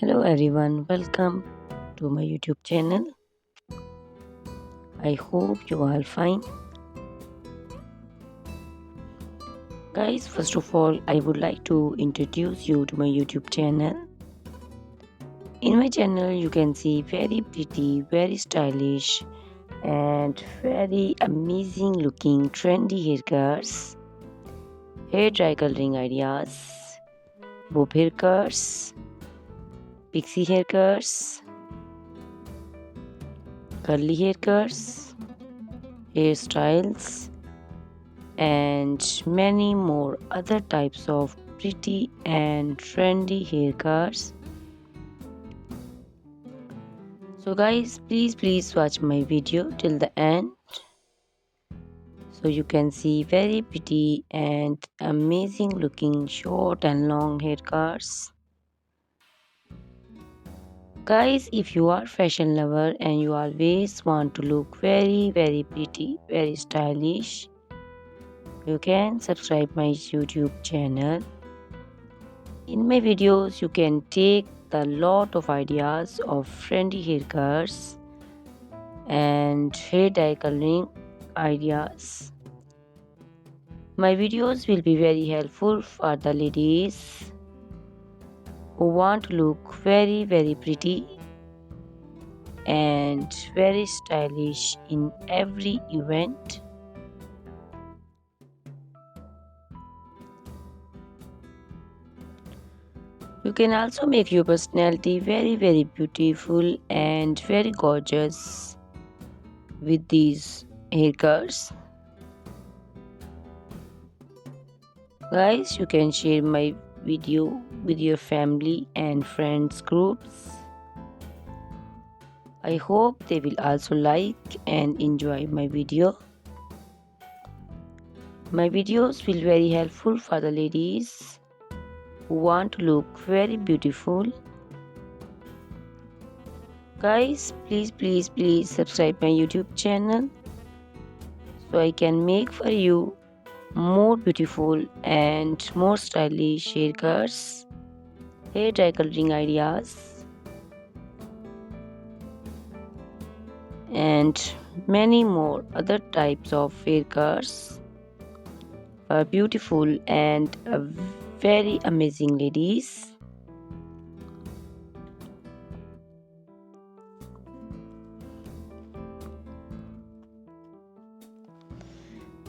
Hello everyone, welcome to my YouTube channel. I hope you are fine. Guys, first of all, I would like to introduce you to my YouTube channel. In my channel, you can see very pretty, very stylish, and very amazing looking trendy haircuts, hair dry coloring ideas, bob haircuts, pixie haircuts, curly haircuts, hairstyles, and many more other types of pretty and trendy haircuts. So guys, please watch my video till the end so you can see very pretty and amazing looking short and long haircuts. Guys, if you are fashion lover and you always want to look very pretty, very stylish, you can subscribe my YouTube channel. In my videos, you can take the lot of ideas of trendy haircuts and hair dye coloring ideas. My videos will be very helpful for the ladies who want to look very pretty and very stylish in every event. You can also make your personality very beautiful and very gorgeous with these haircuts. Guys, you can share my video with your family and friends groups. I hope they will also like and enjoy my video. My videos will very helpful for the ladies who want to look very beautiful. Guys, please subscribe my YouTube channel so I can make for you more beautiful and more stylish haircuts, hair dye coloring ideas, and many more other types of haircuts for beautiful and very amazing ladies.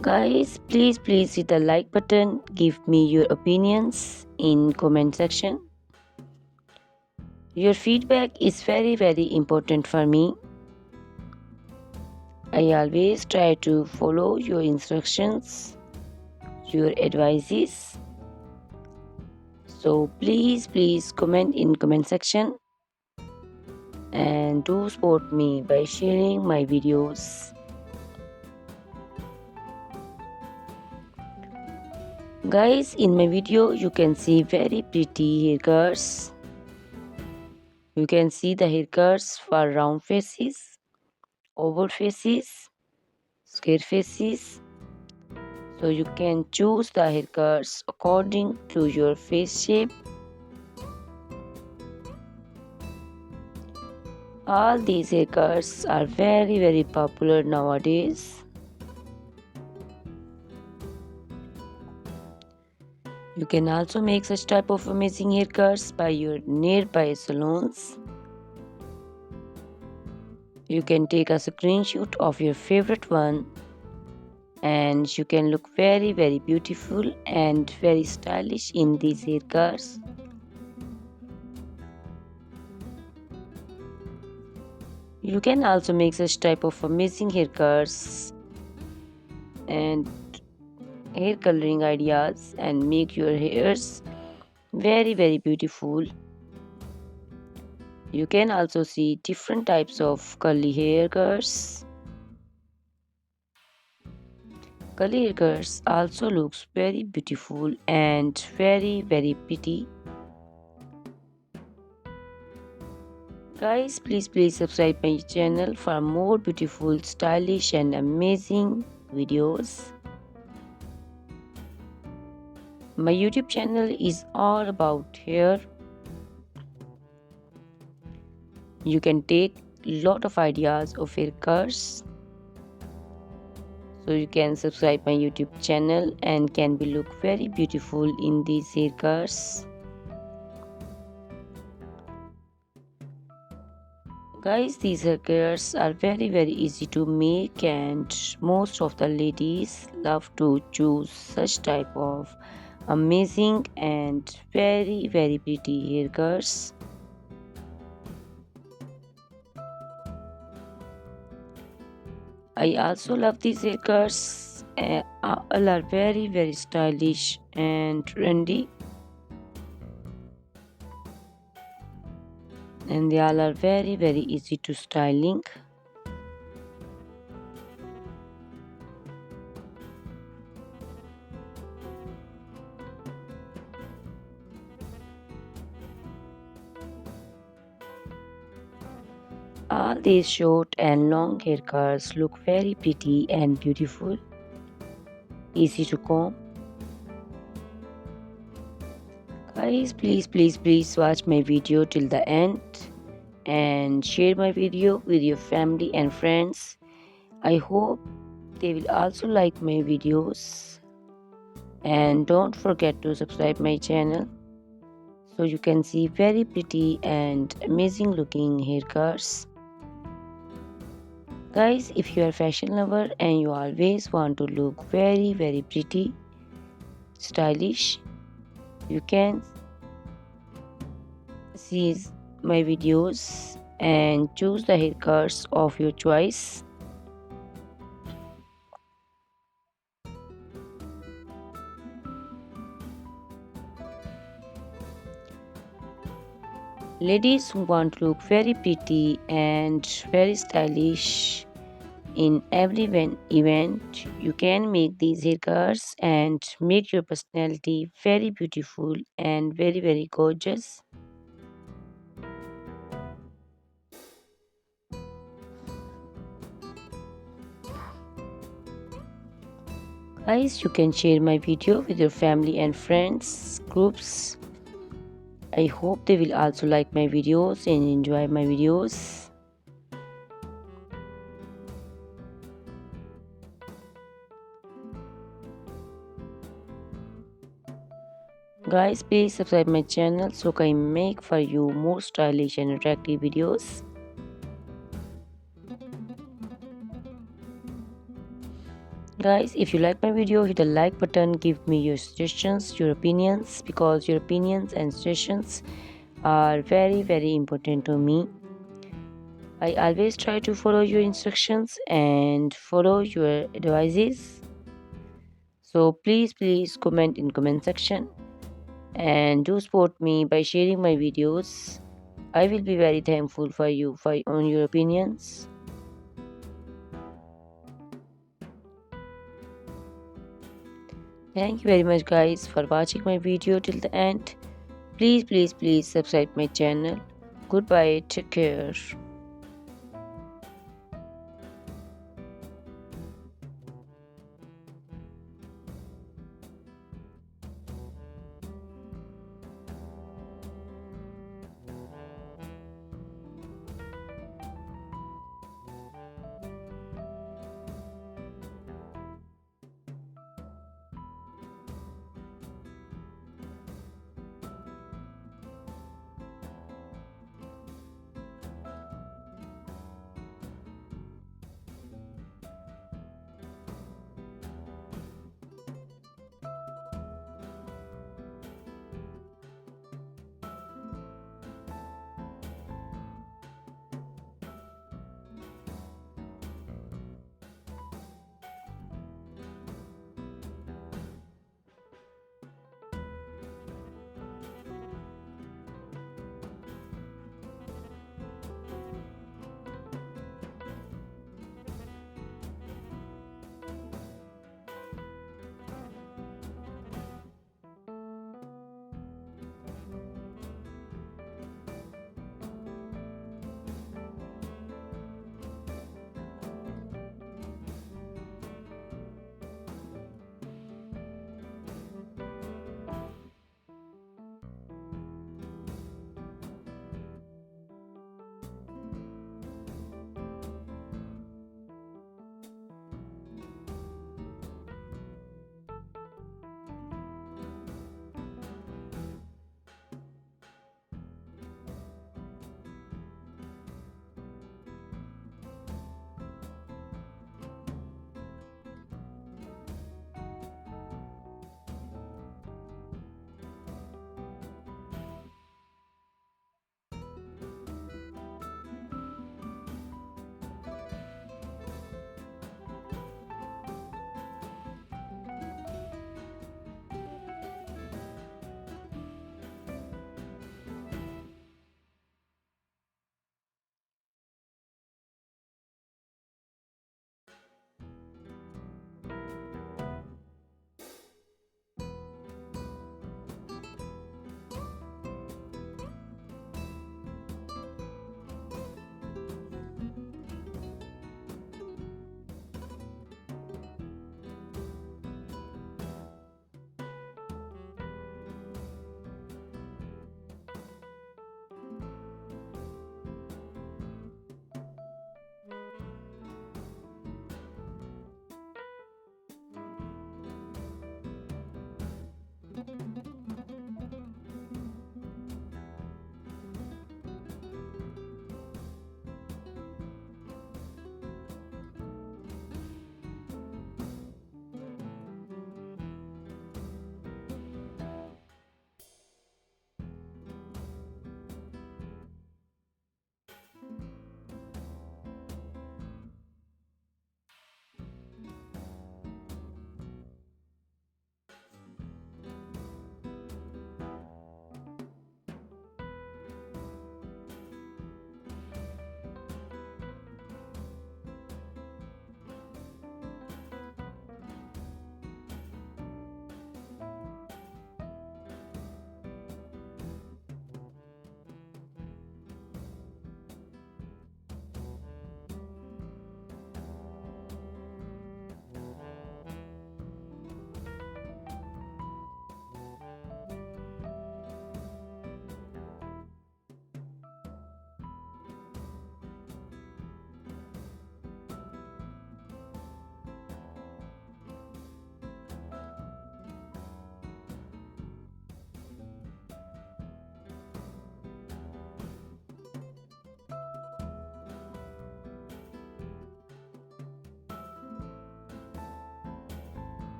Guys, please hit the like button. Give me your opinions in comment section. Your feedback is very important for me. I always try to follow your instructions, your advices. So please comment in comment section and do support me by sharing my videos. Guys, in my video you can see very pretty haircuts. You can see the haircuts for round faces, oval faces, square faces. So you can choose the haircuts according to your face shape. All these haircuts are very popular nowadays. You can also make such type of amazing haircuts by your nearby salons. You can take a screenshot of your favorite one and you can look very beautiful and very stylish in these haircuts. You can also make such type of amazing haircuts and hair coloring ideas and make your hairs very beautiful. You can also see different types of curly haircuts. Curly haircuts also looks very beautiful and very pretty. Guys, please subscribe my channel for more beautiful, stylish and amazing videos. My YouTube channel is all about hair. You can take lot of ideas of haircuts. So you can subscribe my YouTube channel and can be look very beautiful in these haircuts. Guys, these haircuts are very easy to make, and most of the ladies love to choose such type of amazing and very pretty haircuts. I also love these haircuts. All are very stylish and trendy, and they all are very easy to styling. All these short and long haircuts look very pretty and beautiful, easy to comb. Guys, please watch my video till the end and share my video with your family and friends. I hope they will also like my videos, and don't forget to subscribe my channel so you can see very pretty and amazing looking haircuts. Guys, if you are fashion lover and you always want to look very pretty, stylish, you can see my videos and choose the haircuts of your choice. Ladies who want to look very pretty and very stylish in every event, you can make these haircuts and make your personality very beautiful and very gorgeous. Guys, you can share my video with your family and friends groups. I hope they will also like my videos and enjoy my videos. Guys, please subscribe my channel so I can make for you more stylish and attractive videos. Guys, if you like my video, hit the like button, give me your suggestions, your opinions, because your opinions and suggestions are very important to me. I always try to follow your instructions and follow your advices. So please comment in comment section and do support me by sharing my videos. I will be very thankful for you on your opinions. Thank you very much guys for watching my video till the end. Please subscribe my channel. Goodbye, take care.